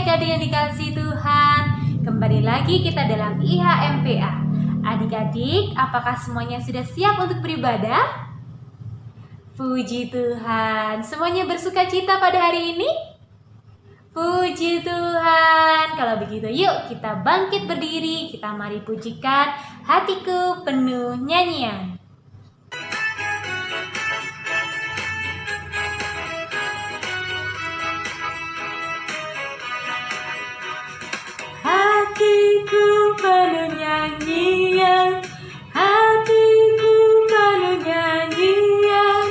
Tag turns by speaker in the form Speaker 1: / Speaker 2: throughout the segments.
Speaker 1: adik-adik yang dikasihi Tuhan, kembali lagi kita dalam IHMPA. Adik-adik, apakah semuanya sudah siap untuk beribadah? Puji Tuhan, semuanya bersuka cita pada hari ini? Puji Tuhan. Kalau begitu yuk kita bangkit berdiri, kita mari pujikan hatiku penuh nyanyian. Hatiku penuh nyanyian, hatiku penuh nyanyian,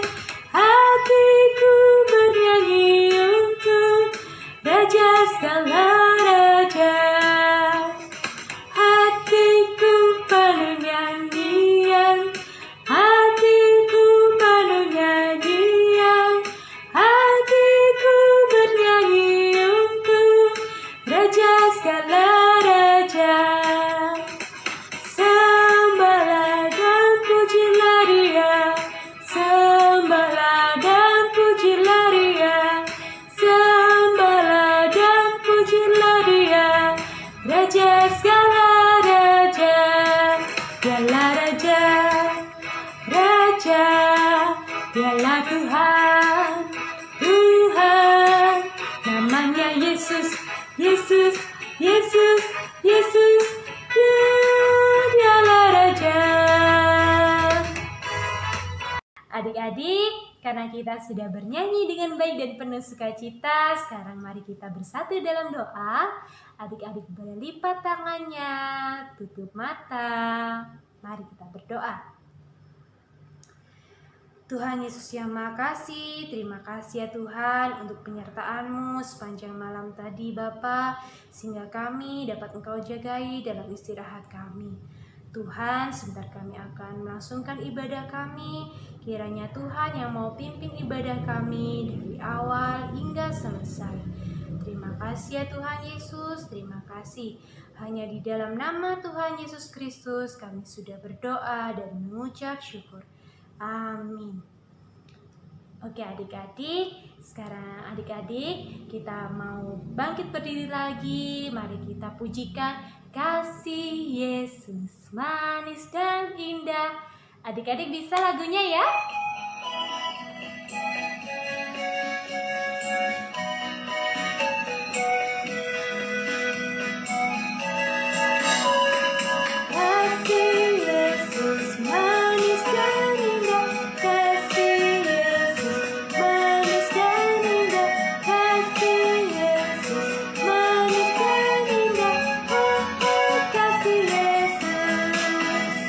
Speaker 1: hatiku bernyanyi untuk Raja segala raja. Hatiku penuh nyanyian, hatiku penuh nyanyian, hatiku bernyanyi untuk Raja segala raja. Sembahlah dan pujilah Dia, sembahlah dan pujilah Dia, sembahlah dan pujilah Dia, Raja segala raja. Dialah Raja, Raja, Dialah Tuhan, Tuhan. Namanya Yesus, Yesus, Yesus, Yesus, Dialah Raja. Adik-adik, karena kita sudah bernyanyi dengan baik dan penuh sukacita, sekarang mari kita bersatu dalam doa. Adik-adik boleh lipat tangannya, tutup mata. Mari kita berdoa. Tuhan Yesus yang Maha Kasih, terima kasih ya Tuhan untuk penyertaan-Mu sepanjang malam tadi Bapa, sehingga kami dapat Engkau jagai dalam istirahat kami. Tuhan, sebentar kami akan melangsungkan ibadah kami. Kiranya Tuhan yang mau pimpin ibadah kami dari awal hingga selesai. Terima kasih ya Tuhan Yesus, terima kasih. Hanya di dalam nama Tuhan Yesus Kristus kami sudah berdoa dan mengucap syukur. Amin. Oke adik-adik, sekarang adik-adik kita mau bangkit berdiri lagi. Mari kita pujikan kasih Yesus manis dan indah. Adik-adik bisa lagunya ya? Kasih Yesus manis dan indah, kasih Yesus manis dan indah, kasih Yesus manis dan indah. Oh, oh, kasih Yesus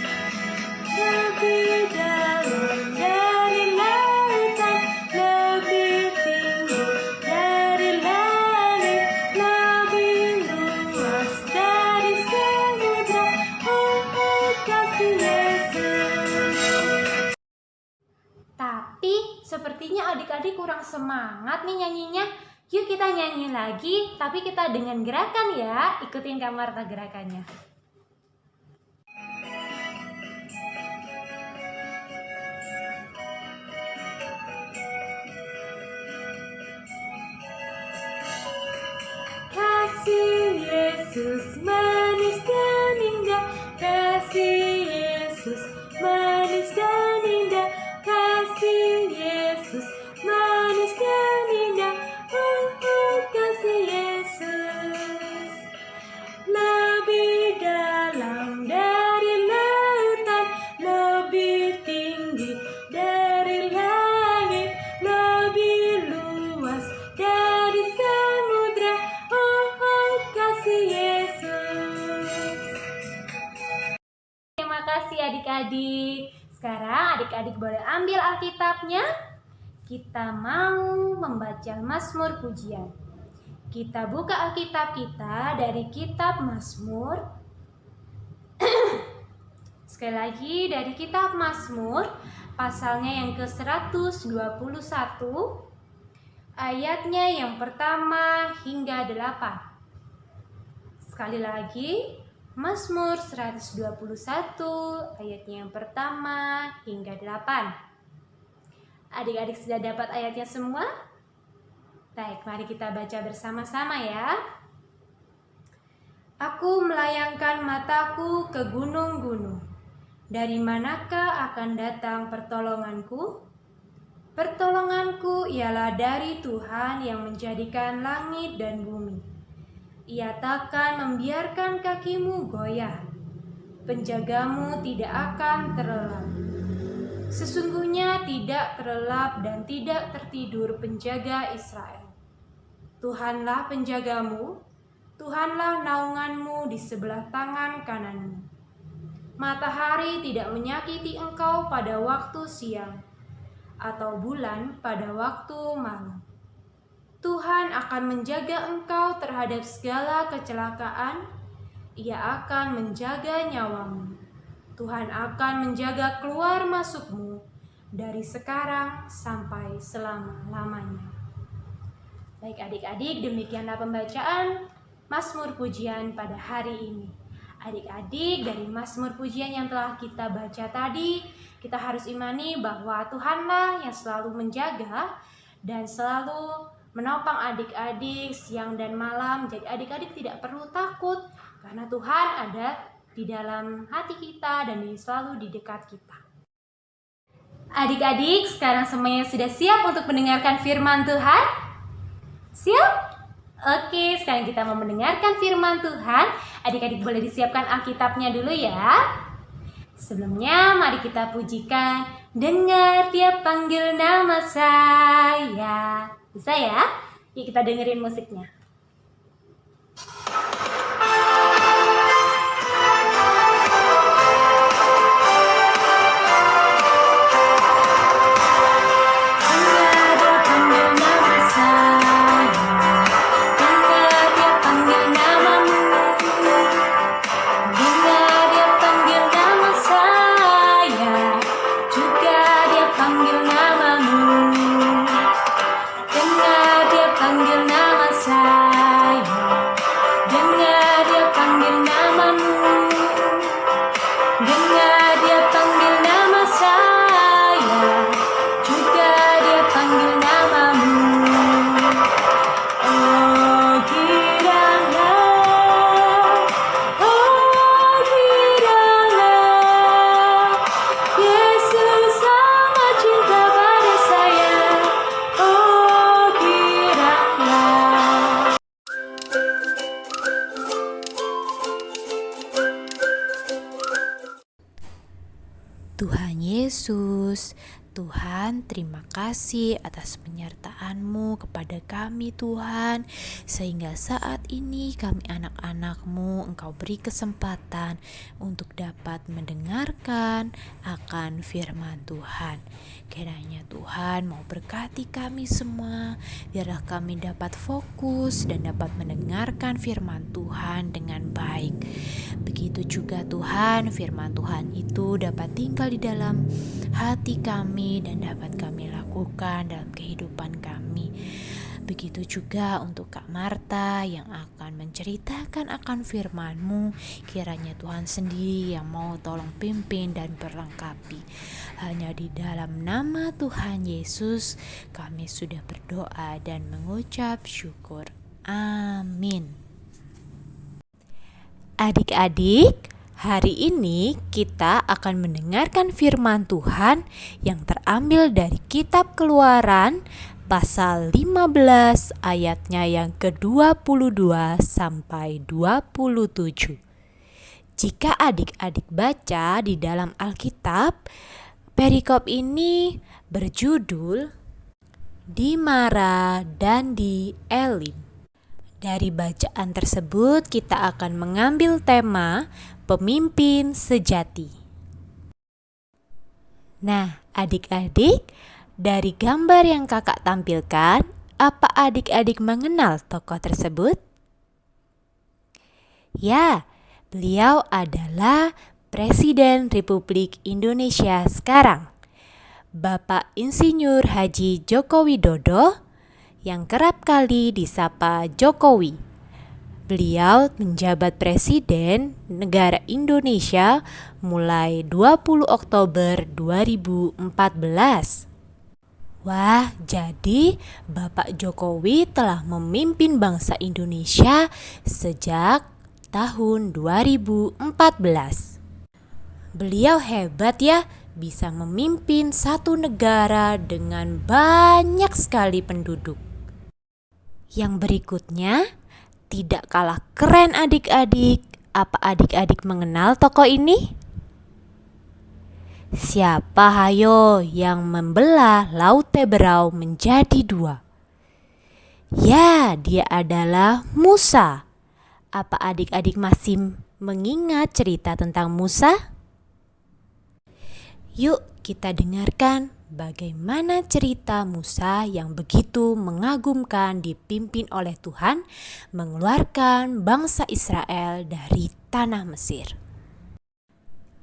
Speaker 1: lebih dalam dari lautan, lebih tinggi dari langit, lebih luas dari samudra. Oh, oh, kasih Yesus. Tapi sepertinya adik-adik kurang semangat nih nyanyinya. Yuk kita nyanyi lagi, tapi kita dengan gerakan ya. Ikutin Kak Marta gerakannya. Kasih Yesus manis dan indah, kasih Yesus manis dan indah, kasih Yesus manis dan indah. Oh, oh, kasih Yesus lebih dalam dari lautan, lebih tinggi dari langit, lebih luas dari samudra. Oh, oh, kasih Yesus. Terima kasih adik-adik. Sekarang adik-adik boleh ambil Alkitabnya. Kita mau membaca Mazmur Pujian. Kita buka Alkitab kita dari kitab Mazmur. Sekali lagi dari kitab Mazmur, pasalnya yang ke-121, ayatnya yang pertama hingga 8. Sekali lagi, Mazmur 121, ayatnya yang pertama hingga 8. Adik-adik sudah dapat ayatnya semua? Baik, mari kita baca bersama-sama ya. Aku melayangkan mataku ke gunung-gunung. Dari manakah akan datang pertolonganku? Pertolonganku ialah dari Tuhan yang menjadikan langit dan bumi. Ia takkan membiarkan kakimu goyah. Penjagamu tidak akan terlelap. Sesungguhnya tidak terlelap dan tidak tertidur penjaga Israel. Tuhanlah penjagamu, Tuhanlah naunganmu di sebelah tangan kananmu. Matahari tidak menyakiti engkau pada waktu siang, atau bulan pada waktu malam. Tuhan akan menjaga engkau terhadap segala kecelakaan. Ia akan menjaga nyawamu. Tuhan akan menjaga keluar masukmu dari sekarang sampai selama-lamanya. Baik adik-adik, demikianlah pembacaan Mazmur Pujian pada hari ini. Adik-adik, dari Mazmur Pujian yang telah kita baca tadi, kita harus imani bahwa Tuhanlah yang selalu menjaga dan selalu menopang adik-adik siang dan malam. Jadi adik-adik tidak perlu takut karena Tuhan ada di dalam hati kita dan selalu di dekat kita. Adik-adik, sekarang semuanya sudah siap untuk mendengarkan firman Tuhan? Siap? Oke, sekarang kita mau mendengarkan firman Tuhan. Adik-adik boleh disiapkan Alkitabnya dulu ya. Sebelumnya mari kita pujikan Dengar Dia Panggil Nama Saya. Bisa ya? Yuk kita dengerin musiknya.
Speaker 2: Tuhan Yesus, Tuhan, terima kasih atas penyertaan-Mu kepada kami Tuhan, sehingga saat ini kami anak-anak-Mu Engkau beri kesempatan untuk dapat mendengarkan akan firman Tuhan. Kiranya Tuhan mau berkati kami semua, biarlah kami dapat fokus dan dapat mendengarkan firman Tuhan dengan baik. Begitu juga Tuhan, firman Tuhan itu dapat tinggal di dalam hati kami dan dapat kami lakukan dalam kehidupan kami. Begitu juga untuk Kak Marta yang akan menceritakan akan firman-Mu. Kiranya Tuhan sendiri yang mau tolong pimpin dan perlengkapi. Hanya di dalam nama Tuhan Yesus kami sudah berdoa dan mengucap syukur. Amin. Adik-adik, hari ini kita akan mendengarkan firman Tuhan yang terambil dari kitab Keluaran pasal 15 ayatnya yang ke-22 sampai 27. Jika adik-adik baca di dalam Alkitab, perikop ini berjudul Di Mara dan di Elim. Dari bacaan tersebut kita akan mengambil tema pemimpin sejati. Nah, adik-adik, dari gambar yang kakak tampilkan, apa adik-adik mengenal tokoh tersebut? Ya, beliau adalah Presiden Republik Indonesia sekarang, Bapak Insinyur Haji Joko Widodo, yang kerap kali disapa Jokowi. Beliau menjabat presiden negara Indonesia mulai 20 Oktober 2014. Wah, jadi Bapak Jokowi telah memimpin bangsa Indonesia sejak tahun 2014. Beliau hebat ya, bisa memimpin satu negara dengan banyak sekali penduduk. Yang berikutnya, tidak kalah keren adik-adik. Apa adik-adik mengenal tokoh ini? Siapa hayo yang membelah Laut Teberau menjadi dua? Ya, dia adalah Musa. Apa adik-adik masih mengingat cerita tentang Musa? Yuk kita dengarkan bagaimana cerita Musa yang begitu mengagumkan dipimpin oleh Tuhan mengeluarkan bangsa Israel dari tanah Mesir.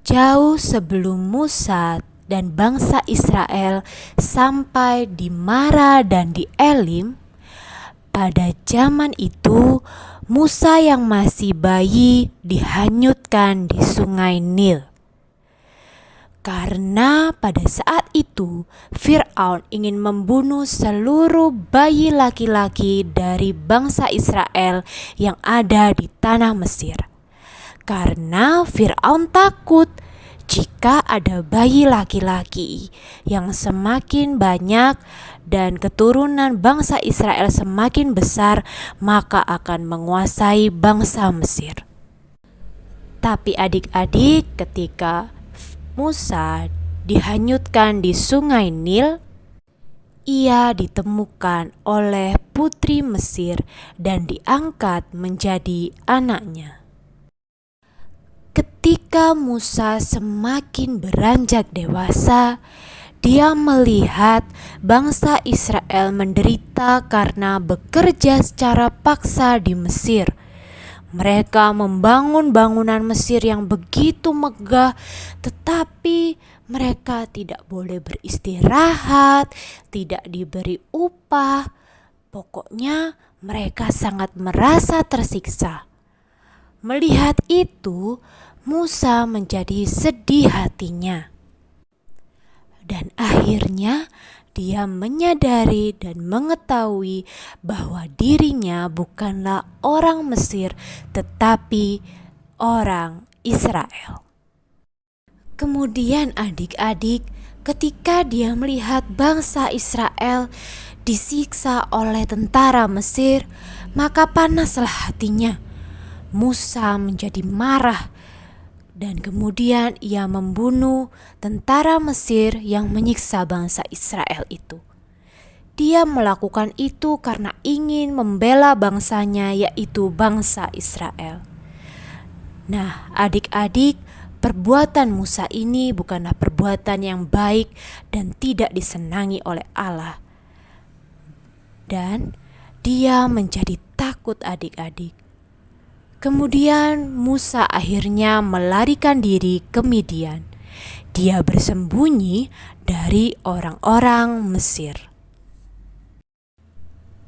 Speaker 2: Jauh sebelum Musa dan bangsa Israel sampai di Mara dan di Elim, pada zaman itu Musa yang masih bayi dihanyutkan di sungai Nil. Karena pada saat itu Fir'aun ingin membunuh seluruh bayi laki-laki dari bangsa Israel yang ada di tanah Mesir. Karena Fir'aun takut jika ada bayi laki-laki yang semakin banyak dan keturunan bangsa Israel semakin besar, maka akan menguasai bangsa Mesir. Tapi adik-adik, ketika Musa dihanyutkan di sungai Nil, ia ditemukan oleh putri Mesir dan diangkat menjadi anaknya. Ketika Musa semakin beranjak dewasa, dia melihat bangsa Israel menderita karena bekerja secara paksa di Mesir. Mereka membangun bangunan Mesir yang begitu megah, tetapi mereka tidak boleh beristirahat, tidak diberi upah. Pokoknya mereka sangat merasa tersiksa. Melihat itu, Musa menjadi sedih hatinya. Dan akhirnya dia menyadari dan mengetahui bahwa dirinya bukanlah orang Mesir, tetapi orang Israel. Kemudian adik-adik, ketika dia melihat bangsa Israel disiksa oleh tentara Mesir, maka panaslah hatinya. Musa menjadi marah dan kemudian ia membunuh tentara Mesir yang menyiksa bangsa Israel itu. Dia melakukan itu karena ingin membela bangsanya, yaitu bangsa Israel. Nah, adik-adik, perbuatan Musa ini bukanlah perbuatan yang baik dan tidak disenangi oleh Allah. Dan dia menjadi takut adik-adik. Kemudian Musa akhirnya melarikan diri ke Midian. Dia bersembunyi dari orang-orang Mesir.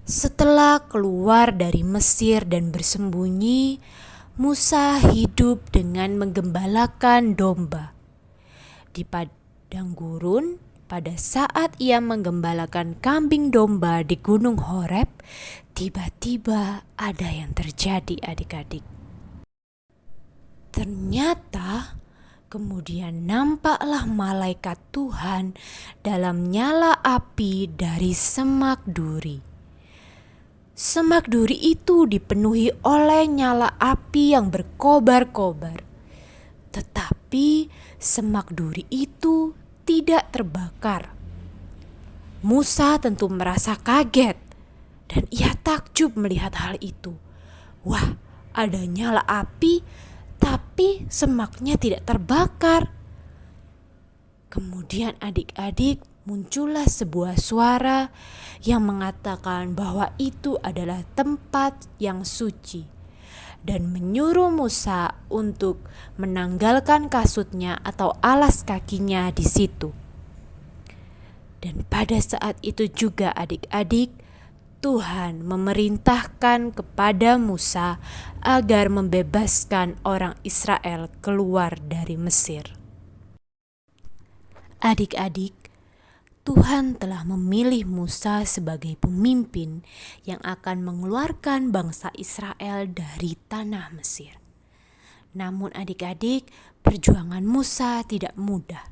Speaker 2: Setelah keluar dari Mesir dan bersembunyi, Musa hidup dengan menggembalakan domba. Di padang gurun, pada saat ia menggembalakan kambing domba di Gunung Horeb, tiba-tiba ada yang terjadi adik-adik. Ternyata kemudian nampaklah malaikat Tuhan dalam nyala api dari semak duri. Semak duri itu dipenuhi oleh nyala api yang berkobar-kobar. Tetapi semak duri itu tidak terbakar. Musa tentu merasa kaget dan ia takjub melihat hal itu. Wah, ada nyala api tapi semaknya tidak terbakar. Kemudian adik-adik, muncullah sebuah suara yang mengatakan bahwa itu adalah tempat yang suci dan menyuruh Musa untuk menanggalkan kasutnya atau alas kakinya di situ. Dan pada saat itu juga adik-adik, Tuhan memerintahkan kepada Musa agar membebaskan orang Israel keluar dari Mesir. Adik-adik, Tuhan telah memilih Musa sebagai pemimpin yang akan mengeluarkan bangsa Israel dari tanah Mesir. Namun adik-adik, perjuangan Musa tidak mudah.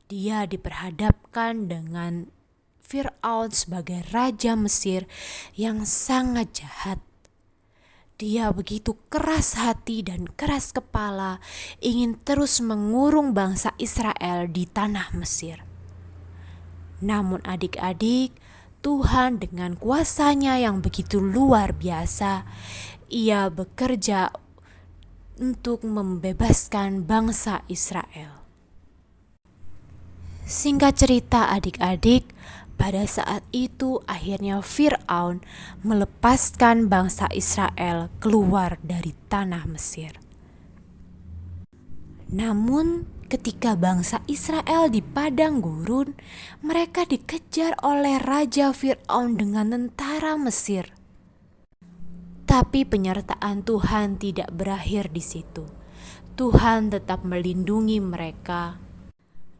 Speaker 2: Dia diperhadapkan dengan Fir'aun sebagai raja Mesir yang sangat jahat. Dia begitu keras hati dan keras kepala, ingin terus mengurung bangsa Israel di tanah Mesir. Namun adik-adik, Tuhan dengan kuasa-Nya yang begitu luar biasa, Ia bekerja untuk membebaskan bangsa Israel. Singkat cerita adik-adik, pada saat itu akhirnya Fir'aun melepaskan bangsa Israel keluar dari tanah Mesir. Namun ketika bangsa Israel di padang gurun, mereka dikejar oleh Raja Fir'aun dengan tentara Mesir. Tapi penyertaan Tuhan tidak berakhir di situ. Tuhan tetap melindungi mereka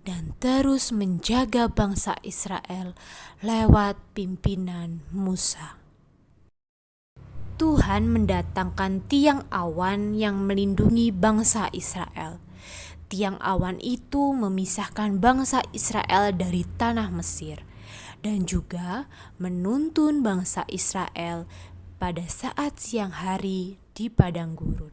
Speaker 2: dan terus menjaga bangsa Israel lewat pimpinan Musa. Tuhan mendatangkan tiang awan yang melindungi bangsa Israel. Tiang awan itu memisahkan bangsa Israel dari tanah Mesir dan juga menuntun bangsa Israel pada saat siang hari di padang gurun.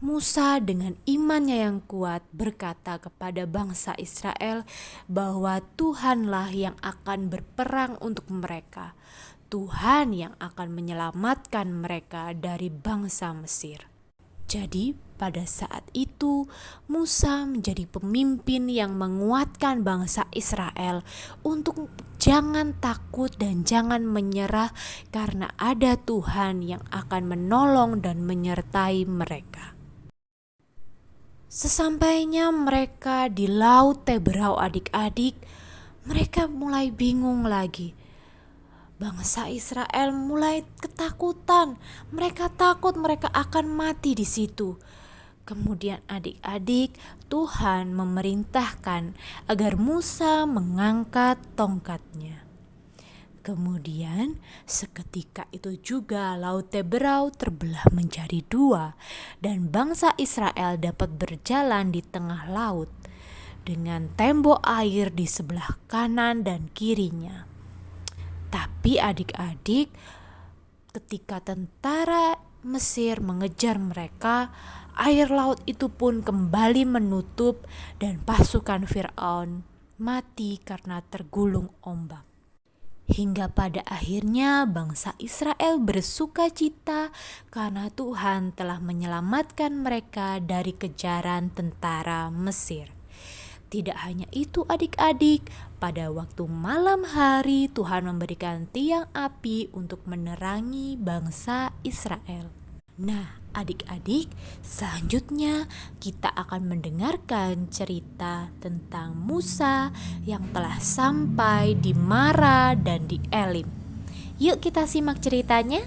Speaker 2: Musa dengan imannya yang kuat berkata kepada bangsa Israel bahwa Tuhanlah yang akan berperang untuk mereka. Tuhan yang akan menyelamatkan mereka dari bangsa Mesir. Jadi pada saat itu Musa menjadi pemimpin yang menguatkan bangsa Israel untuk jangan takut dan jangan menyerah karena ada Tuhan yang akan menolong dan menyertai mereka. Sesampainya mereka di Laut Teberau adik-adik, mereka mulai bingung lagi. Bangsa Israel mulai ketakutan. Mereka takut mereka akan mati di situ. Kemudian adik-adik, Tuhan memerintahkan agar Musa mengangkat tongkatnya. Kemudian seketika itu juga Laut Teberau terbelah menjadi dua dan bangsa Israel dapat berjalan di tengah laut dengan tembok air di sebelah kanan dan kirinya. Tapi adik-adik, ketika tentara Mesir mengejar mereka, air laut itu pun kembali menutup dan pasukan Fir'aun mati karena tergulung ombak. Hingga pada akhirnya bangsa Israel bersuka cita karena Tuhan telah menyelamatkan mereka dari kejaran tentara Mesir. Tidak hanya itu adik-adik, pada waktu malam hari Tuhan memberikan tiang api untuk menerangi bangsa Israel. Nah adik-adik, selanjutnya kita akan mendengarkan cerita tentang Musa yang telah sampai di Mara dan di Elim. Yuk kita simak ceritanya.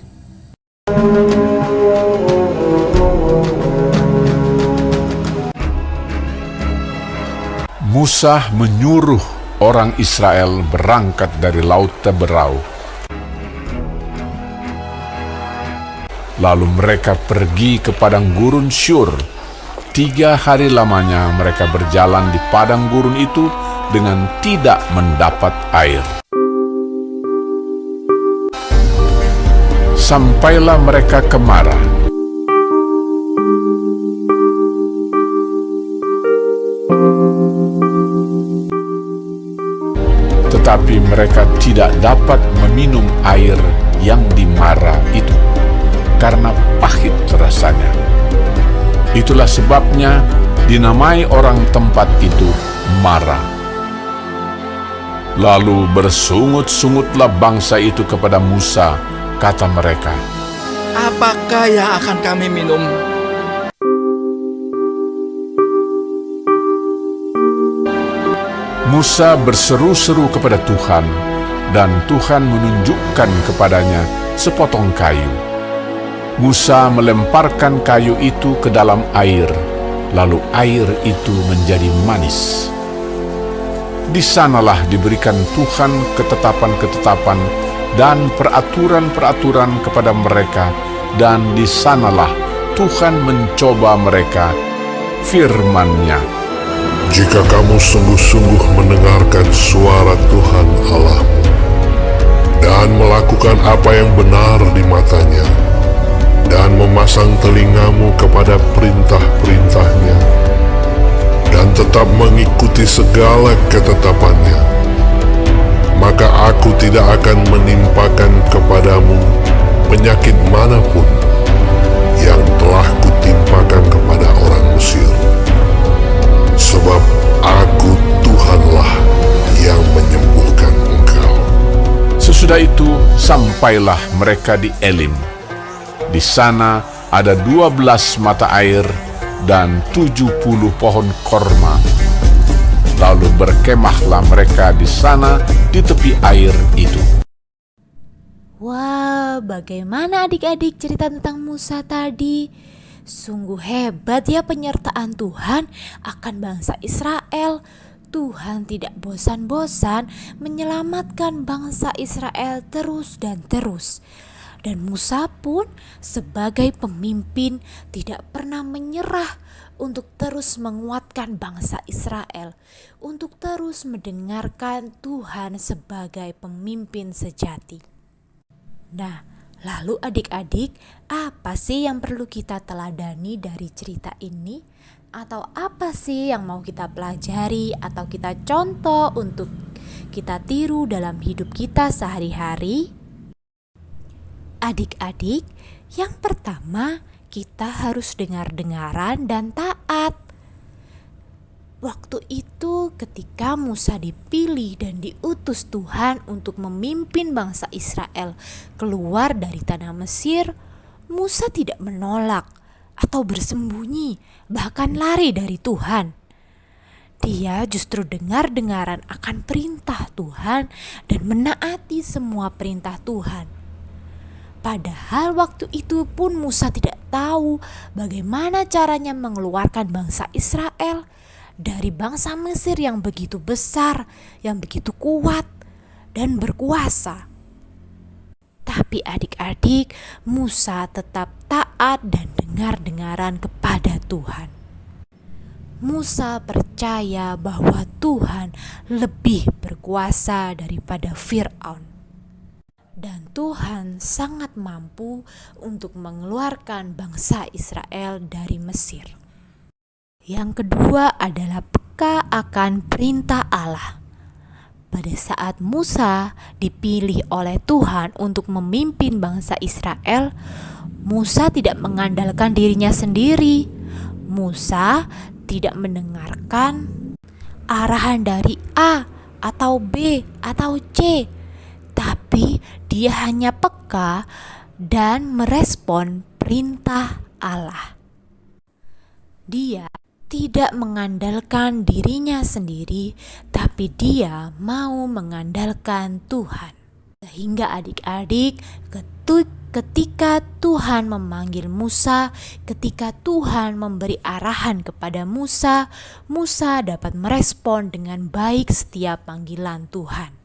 Speaker 3: Musa menyuruh orang Israel berangkat dari Laut Teberau. Lalu mereka pergi ke padang gurun Syur. 3 hari lamanya mereka berjalan di padang gurun itu dengan tidak mendapat air. Sampailah mereka ke Mara. Tetapi mereka tidak dapat meminum air yang di Mara itu, karena pahit rasanya. Itulah sebabnya dinamai orang tempat itu Mara. Lalu bersungut-sungutlah bangsa itu kepada Musa, kata mereka,
Speaker 4: "Apakah yang akan kami minum?"
Speaker 3: Musa berseru-seru kepada Tuhan, dan Tuhan menunjukkan kepadanya sepotong kayu. Musa melemparkan kayu itu ke dalam air, lalu air itu menjadi manis. Di sanalah diberikan Tuhan ketetapan-ketetapan dan peraturan-peraturan kepada mereka, dan di sanalah Tuhan mencoba mereka, firman-Nya,
Speaker 5: Jika kamu sungguh-sungguh mendengarkan suara Tuhan Allahmu dan melakukan apa yang benar di matanya dan memasang telingamu kepada perintah-perintahnya dan tetap mengikuti segala ketetapannya, maka aku tidak akan menimpakan kepadamu penyakit manapun yang telah kutimpakan kepada orang Mesir. Sebab aku Tuhanlah yang menyembuhkan engkau.
Speaker 3: Sesudah itu sampailah mereka di Elim. Di sana ada 12 mata air dan 70 pohon korma. Lalu berkemahlah mereka di sana di tepi air itu.
Speaker 2: Wah, bagaimana adik-adik cerita tentang Musa tadi? Sungguh hebat ya penyertaan Tuhan akan bangsa Israel. Tuhan tidak bosan-bosan menyelamatkan bangsa Israel terus dan terus. Dan Musa pun sebagai pemimpin tidak pernah menyerah untuk terus menguatkan bangsa Israel, untuk terus mendengarkan Tuhan sebagai pemimpin sejati. Nah, lalu adik-adik, apa sih yang perlu kita teladani dari cerita ini? Atau apa sih yang mau kita pelajari atau kita contoh untuk kita tiru dalam hidup kita sehari-hari? Adik-adik, yang pertama kita harus dengar-dengaran dan taat. Waktu itu ketika Musa dipilih dan diutus Tuhan untuk memimpin bangsa Israel keluar dari tanah Mesir, Musa tidak menolak atau bersembunyi, bahkan lari dari Tuhan. Dia justru dengar-dengaran akan perintah Tuhan dan menaati semua perintah Tuhan. Padahal waktu itu pun Musa tidak tahu bagaimana caranya mengeluarkan bangsa Israel dari bangsa Mesir yang begitu besar, yang begitu kuat dan berkuasa. Tapi adik-adik, Musa tetap taat dan dengar-dengaran kepada Tuhan. Musa percaya bahwa Tuhan lebih berkuasa daripada Firaun. Dan Tuhan sangat mampu untuk mengeluarkan bangsa Israel dari Mesir. Yang kedua adalah peka akan perintah Allah. Pada saat Musa dipilih oleh Tuhan untuk memimpin bangsa Israel, Musa tidak mengandalkan dirinya sendiri. Musa tidak mendengarkan arahan dari A atau B atau C, tapi dia hanya peka dan merespon perintah Allah. Dia tidak mengandalkan dirinya sendiri, tapi dia mau mengandalkan Tuhan. Sehingga adik-adik, ketika Tuhan memanggil Musa, ketika Tuhan memberi arahan kepada Musa, Musa dapat merespon dengan baik setiap panggilan Tuhan.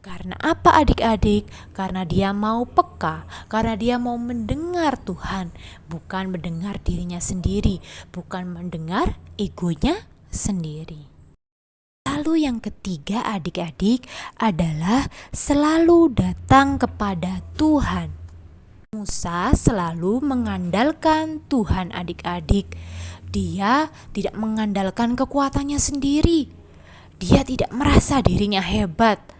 Speaker 2: Karena apa adik-adik? Karena dia mau peka, karena dia mau mendengar Tuhan, bukan mendengar dirinya sendiri, bukan mendengar egonya sendiri. Lalu yang ketiga adik-adik adalah selalu datang kepada Tuhan. Musa selalu mengandalkan Tuhan adik-adik. Dia tidak mengandalkan kekuatannya sendiri. Dia tidak merasa dirinya hebat.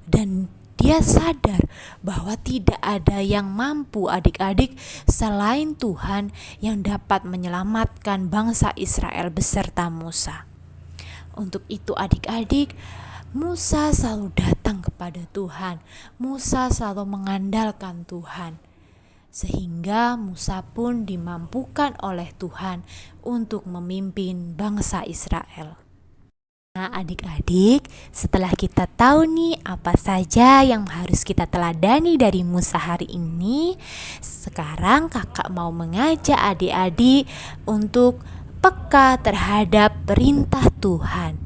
Speaker 2: Dan dia sadar bahwa tidak ada yang mampu adik-adik selain Tuhan yang dapat menyelamatkan bangsa Israel beserta Musa. Untuk itu adik-adik, Musa selalu datang kepada Tuhan. Musa selalu mengandalkan Tuhan. Sehingga Musa pun dimampukan oleh Tuhan untuk memimpin bangsa Israel. Nah adik-adik, setelah kita tahu nih apa saja yang harus kita teladani dari Musa hari ini, sekarang kakak mau mengajak adik-adik untuk peka terhadap perintah Tuhan.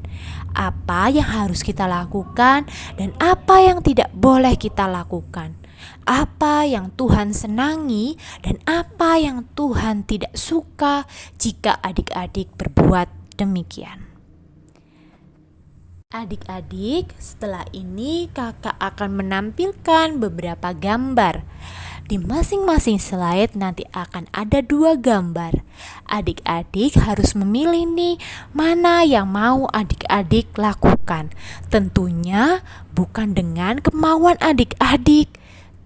Speaker 2: Apa yang harus kita lakukan dan apa yang tidak boleh kita lakukan. apa yang Tuhan senangi dan apa yang Tuhan tidak suka jika adik-adik berbuat demikian. Adik-adik, setelah ini kakak akan menampilkan beberapa gambar. Di masing-masing slide nanti akan ada 2 gambar. Adik-adik harus memilih nih mana yang mau adik-adik lakukan. Tentunya bukan dengan kemauan adik-adik,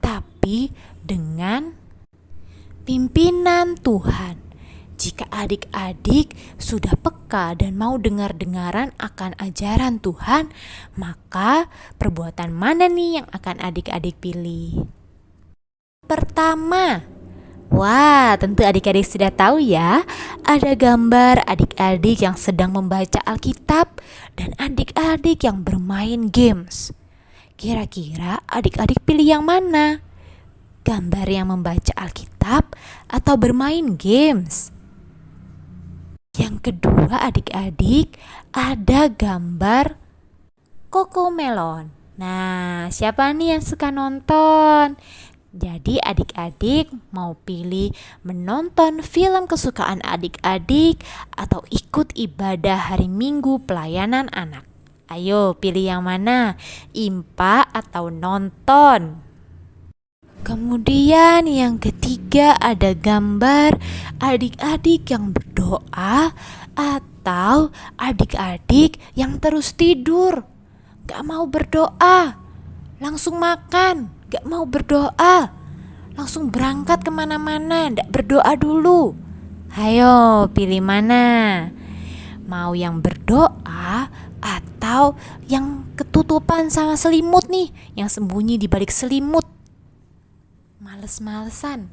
Speaker 2: tapi dengan pimpinan Tuhan. Jika adik-adik sudah peka dan mau dengar-dengaran akan ajaran Tuhan, maka perbuatan mana nih yang akan adik-adik pilih? Pertama, wah, tentu adik-adik sudah tahu ya, ada gambar adik-adik yang sedang membaca Alkitab dan adik-adik yang bermain games. Kira-kira adik-adik pilih yang mana? Gambar yang membaca Alkitab atau bermain games? Yang kedua adik-adik, ada gambar Cocomelon. Nah, siapa nih yang suka nonton? Jadi adik-adik mau pilih menonton film kesukaan adik-adik atau ikut ibadah hari Minggu pelayanan anak? Ayo pilih yang mana, impa atau nonton? Kemudian yang ketiga ada gambar adik-adik yang berdoa atau adik-adik yang terus tidur, gak mau berdoa, langsung makan, gak mau berdoa, langsung berangkat kemana-mana, gak berdoa dulu. Ayo pilih mana? Mau yang berdoa atau yang ketutupan sama selimut nih, yang sembunyi di balik selimut, males-malesan.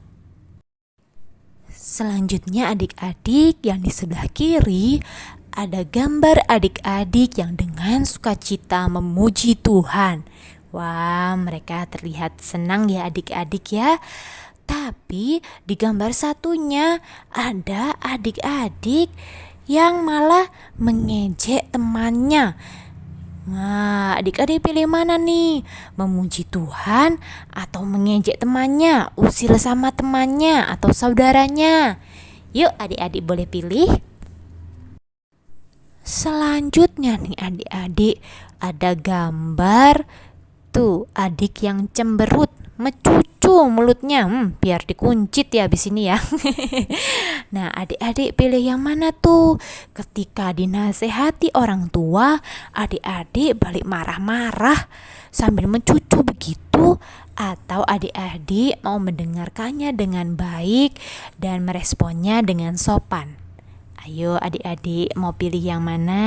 Speaker 2: Selanjutnya adik-adik yang di sebelah kiri ada gambar adik-adik yang dengan sukacita memuji Tuhan. Wah, mereka terlihat senang ya adik-adik ya. Tapi di gambar satunya ada adik-adik yang malah mengejek temannya. Nah, adik-adik pilih mana nih? Memuji Tuhan atau mengejek temannya, usil sama temannya atau saudaranya? Yuk adik-adik boleh pilih. Selanjutnya nih adik-adik, ada gambar tuh adik yang cemberut, mencucu mulutnya, biar dikuncit ya abis ini ya. Nah adik-adik pilih yang mana tuh? Ketika dinasehati orang tua, adik-adik balik marah-marah sambil mencucu begitu, atau adik-adik mau mendengarkannya dengan baik dan meresponnya dengan sopan? Ayo adik-adik mau pilih yang mana?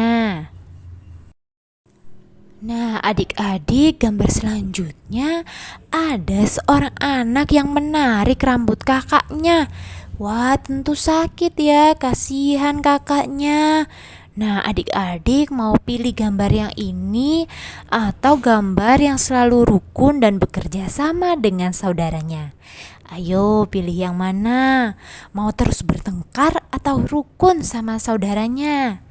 Speaker 2: Nah adik-adik, gambar selanjutnya ada seorang anak yang menarik rambut kakaknya. Wah, tentu sakit ya, kasihan kakaknya. Nah adik-adik mau pilih gambar yang ini atau gambar yang selalu rukun dan bekerja sama dengan saudaranya? Ayo pilih yang mana? Mau terus bertengkar atau rukun sama saudaranya?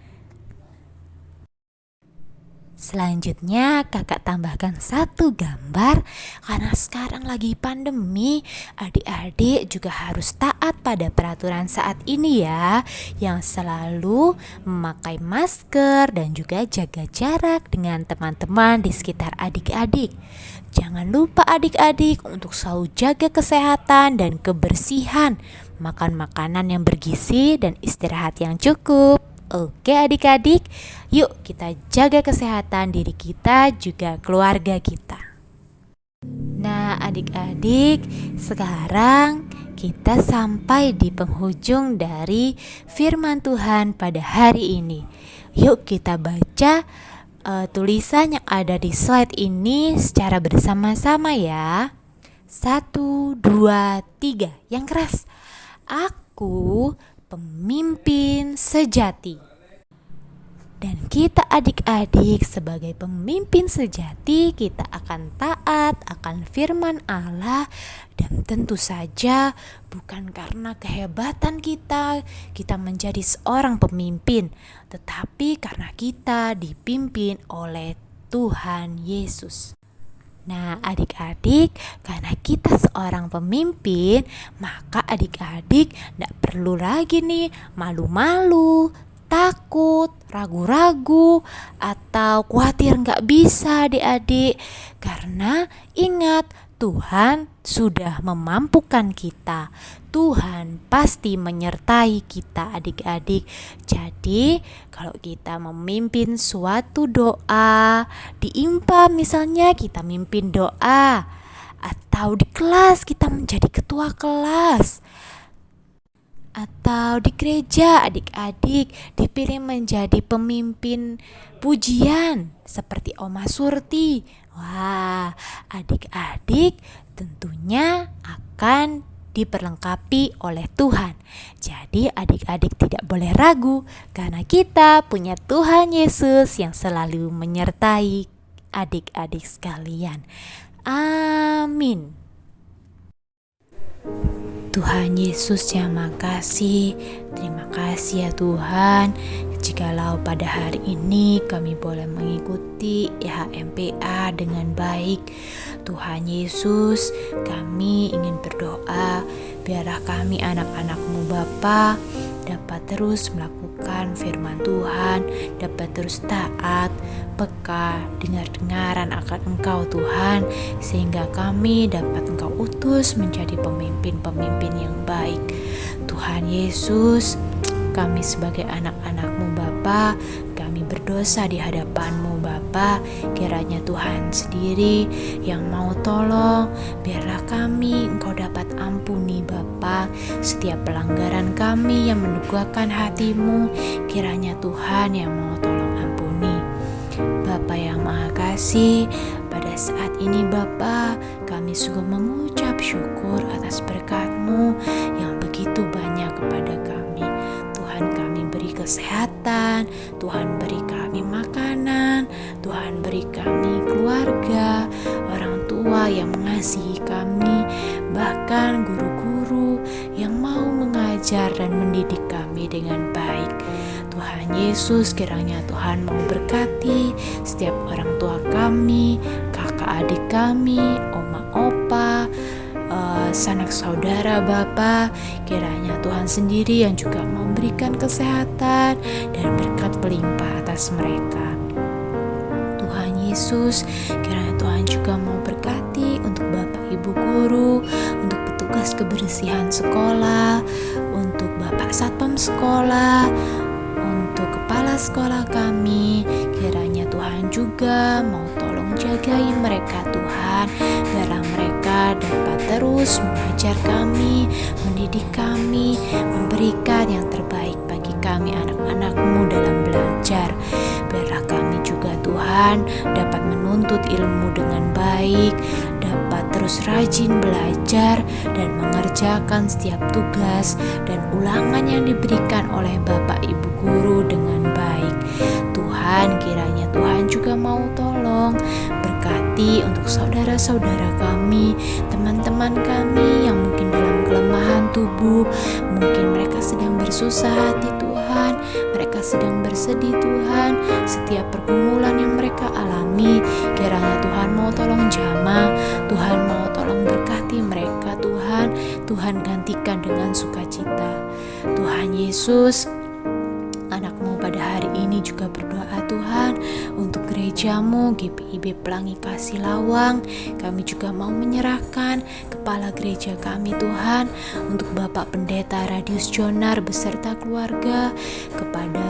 Speaker 2: Selanjutnya kakak tambahkan satu gambar, karena sekarang lagi pandemi, adik-adik juga harus taat pada peraturan saat ini ya, yang selalu memakai masker dan juga jaga jarak dengan teman-teman di sekitar adik-adik. Jangan lupa adik-adik untuk selalu jaga kesehatan dan kebersihan, makan makanan yang bergizi dan istirahat yang cukup. Oke adik-adik, yuk kita jaga kesehatan diri kita juga keluarga kita. Nah adik-adik, sekarang kita sampai di penghujung dari firman Tuhan pada hari ini. Yuk kita baca tulisan yang ada di slide ini secara bersama-sama ya. 1, 2, 3, yang keras. Aku pemimpin sejati. Dan kita adik-adik sebagai pemimpin sejati, kita akan taat akan firman Allah, dan tentu saja bukan karena kehebatan kita menjadi seorang pemimpin, tetapi karena kita dipimpin oleh Tuhan Yesus. Nah, adik-adik, karena kita seorang pemimpin, maka adik-adik tidak perlu lagi nih malu-malu, takut, ragu-ragu, atau khawatir nggak bisa adik-adik. Karena ingat, Tuhan sudah memampukan kita. Tuhan pasti menyertai kita adik-adik. Jadi kalau kita memimpin suatu doa di IMPA, misalnya kita mimpin doa, atau di kelas kita menjadi ketua kelas, atau di gereja adik-adik dipilih menjadi pemimpin pujian seperti Oma Surti. Wah, adik-adik tentunya akan diperlengkapi oleh Tuhan. Jadi adik-adik tidak boleh ragu karena kita punya Tuhan Yesus yang selalu menyertai adik-adik sekalian. Amin. Tuhan Yesus yang makasih, terima kasih ya Tuhan, jikalau pada hari ini kami boleh mengikuti HMPA dengan baik. Tuhan Yesus, kami ingin berdoa, biarlah kami anak-anak-Mu Bapa dapat terus melakukan firman Tuhan, dapat terus taat, peka, dengar-dengaran akan Engkau Tuhan, sehingga kami dapat Engkau utus menjadi pemimpin-pemimpin yang baik. Tuhan Yesus, kami sebagai anak-anak-Mu Bapa, kami berdosa di hadapan-Mu Bapa, kiranya Tuhan sendiri yang mau tolong, biarlah kami Engkau dapat ampuni Bapa, setiap pelanggaran kami yang mendukakan hati-Mu, kiranya Tuhan yang mau tolong ampuni. Bapa yang Maha Kasih, pada saat ini Bapa, kami sungguh mengucap syukur atas berkat-Mu yang begitu banyak kepada kami. Tuhan, kami beri kesehatan, Tuhan beri kami makanan, Tuhan beri kami keluarga, orang tua yang mengasihi kami, bahkan guru-guru yang mau mengajar dan mendidik kami dengan baik. Tuhan Yesus, kiranya Tuhan mau berkati setiap orang tua kami, kakak adik kami, oma opa, sanak saudara Bapa, kiranya Tuhan sendiri yang juga memberikan kesehatan dan berkat berlimpah atas mereka. Tuhan Yesus, kiranya Tuhan juga mau berkati untuk Bapak Ibu guru, untuk petugas kebersihan sekolah, untuk Bapak Satpam sekolah, untuk kepala sekolah kami, kiranya Tuhan juga mau tolong jagai mereka Tuhan, biarlah mereka dapat terus mengajar kami, mendidik kami, memberikan yang terbaik bagi kami anak-anak-Mu dalam belajar. Biarlah kami juga Tuhan dapat menuntut ilmu dengan baik, dapat terus rajin belajar dan mengerjakan setiap tugas dan ulangan yang diberikan oleh Bapak Ibu guru dengan baik. Tuhan, kiranya Tuhan juga mau tolong berkati untuk saudara-saudara kami, teman-teman kami yang mungkin dalam kelemahan tubuh, mungkin mereka sedang bersusah hati Tuhan, mereka sedang bersedih Tuhan, setiap pergumulan yang mereka alami, kiranya Tuhan mau tolong jamah, Tuhan mau tolong berkati mereka Tuhan, Tuhan gantikan dengan sukacita. Tuhan Yesus, anak-Mu pada hari ini juga berdoa Tuhan untuk gereja-Mu GPIB Pelangi Kasih Lawang. Kami juga mau menyerahkan kepala gereja kami Tuhan, untuk Bapak Pendeta Radius Jonar beserta keluarga, kepada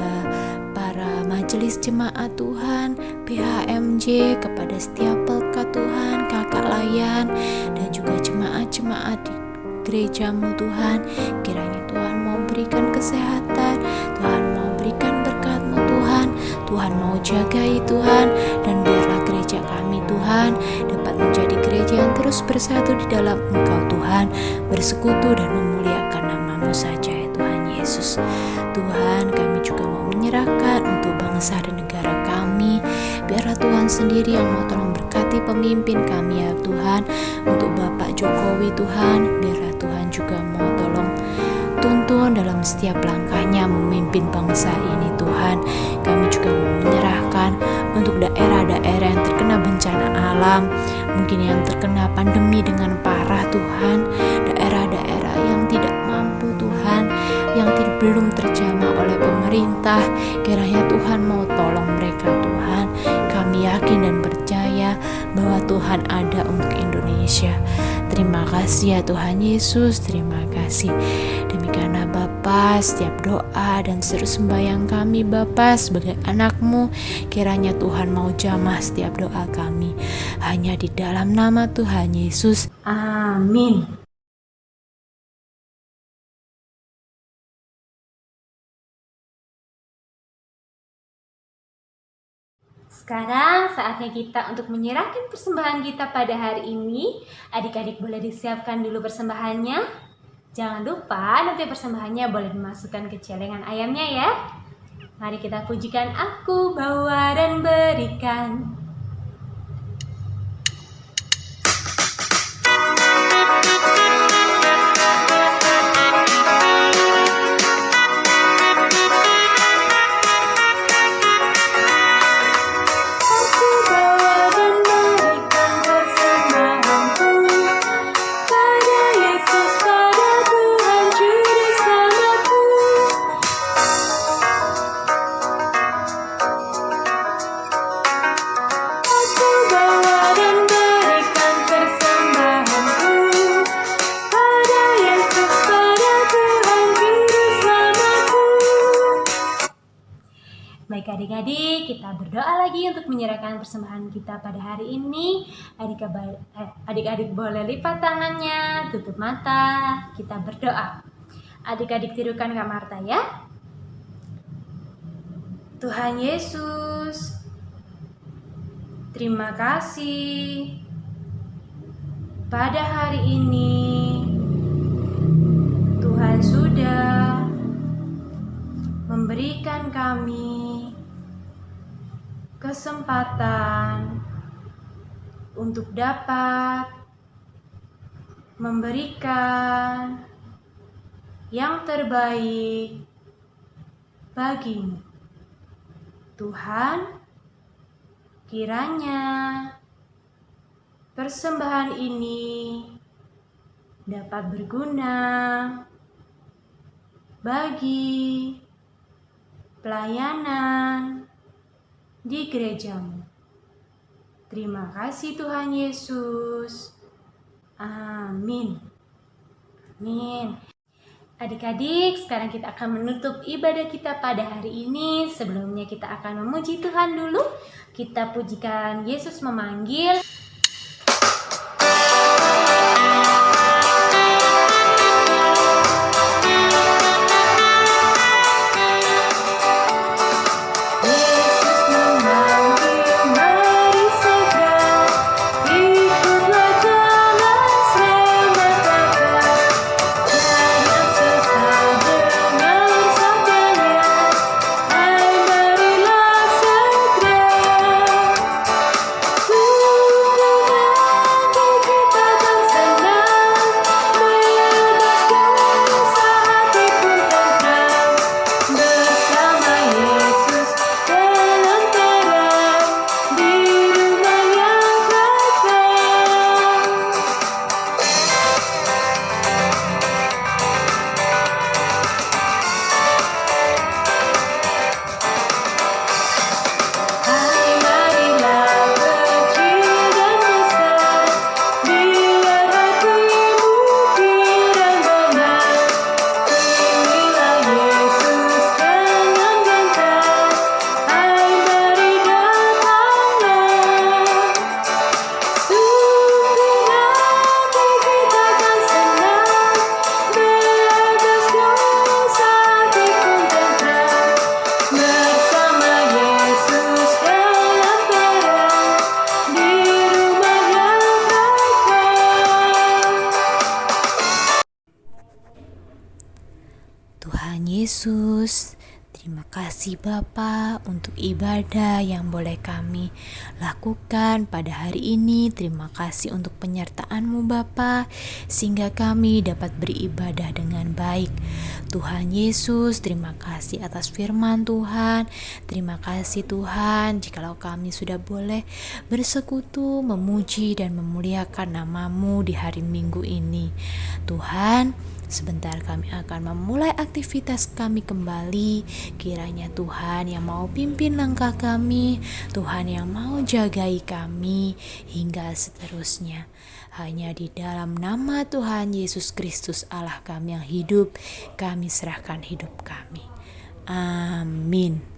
Speaker 2: para majelis jemaat Tuhan, PHMJ, kepada setiap pelkat Tuhan, kakak layan, dan juga jemaat-jemaat di gereja-Mu Tuhan. Kiranya Tuhan mau berikan kesehatan, Tuhan mau berikan berkat-Mu Tuhan, Tuhan mau jagai Tuhan, dan biarlah gereja kami Tuhan dapat menjadi gereja yang terus bersatu di dalam Engkau Tuhan, bersekutu dan memuliakan nama-Mu saja ya Tuhan Yesus. Tuhan, kami juga mau menyerahkan untuk bangsa dan negara kami, biarlah Tuhan sendiri yang mau tolong berkati pemimpin kami ya Tuhan, untuk Bapak Jokowi Tuhan, biarlah Tuhan juga mau tolong tuntun dalam setiap langkahnya memimpin bangsa ini Tuhan. Kami juga mau menyerahkan untuk daerah-daerah yang terkena bencana alam, mungkin yang terkena pandemi dengan parah Tuhan, daerah-daerah yang tidak mampu Tuhan, yang belum terjamah oleh pemerintah, kiranya Tuhan mau tolong mereka Tuhan. Kami yakin dan percaya bahwa Tuhan ada untuk Indonesia. Terima kasih ya Tuhan Yesus, terima kasih. Demikianlah Bapa, setiap doa dan seluruh sembahyang kami Bapa sebagai anak-Mu, kiranya Tuhan mau jamah setiap doa kami. Hanya di dalam nama Tuhan Yesus.
Speaker 1: Amin. Sekarang saatnya kita untuk menyerahkan persembahan kita pada hari ini. Adik-adik boleh disiapkan dulu persembahannya. Jangan lupa nanti persembahannya boleh dimasukkan ke celengan ayamnya ya. Mari kita pujikan Aku bawa dan berikan. Baik adik-adik, kita berdoa lagi untuk menyerahkan persembahan kita pada hari ini. Adik-adik boleh lipat tangannya, tutup mata, kita berdoa. Adik-adik tirukan Kak Marta ya. Tuhan Yesus, terima kasih pada hari ini Tuhan sudah memberikan kami kesempatan untuk dapat memberikan yang terbaik bagimu. Tuhan, kiranya persembahan ini dapat berguna bagi pelayanan di gerejamu. Terima kasih Tuhan Yesus. Amin. Amin. Adik-adik, sekarang kita akan menutup ibadah kita pada hari ini. Sebelumnya kita akan memuji Tuhan dulu. Kita pujikan Yesus memanggil.
Speaker 2: Tuhan Yesus, Terima kasih Bapa untuk ibadah yang boleh kami lakukan pada hari ini. Terima kasih untuk penyertaan-Mu Bapa, sehingga kami dapat beribadah dengan baik. Tuhan Yesus, terima kasih atas firman Tuhan. Terima kasih Tuhan, jikalau kami sudah boleh bersekutu, memuji dan memuliakan nama-Mu di hari Minggu ini. Tuhan, sebentar kami akan memulai aktivitas kami kembali. Kiranya Tuhan yang mau pimpin langkah kami, Tuhan yang mau jagai kami hingga seterusnya. Hanya di dalam nama Tuhan Yesus Kristus Allah kami yang hidup, kami serahkan hidup kami. Amin.